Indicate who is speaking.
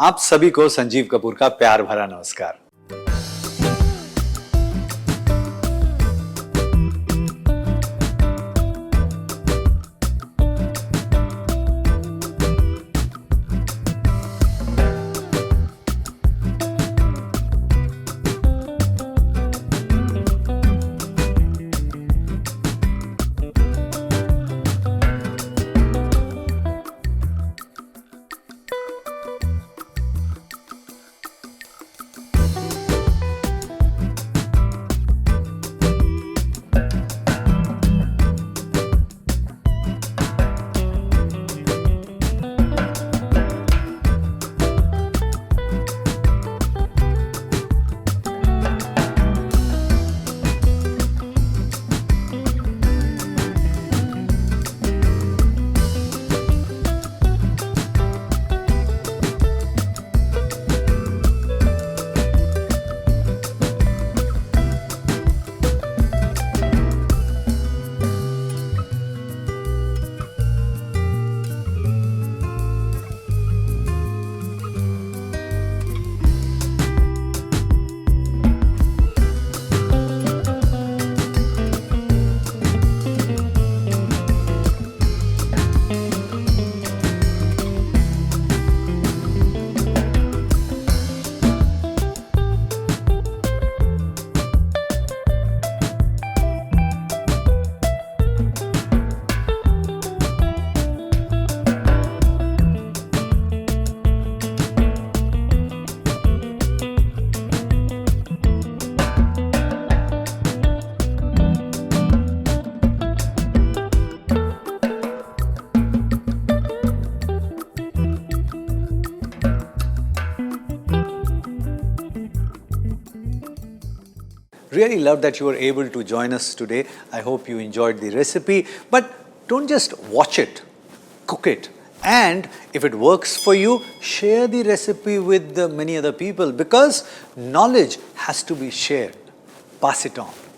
Speaker 1: आप सभी को संजीव कपूर का प्यार भरा नमस्कार। Really love that you were able to join us today. I hope you enjoyed the recipe. But don't just watch it, cook it. And if it works for you, share the recipe with many other people because knowledge has to be shared. Pass it on.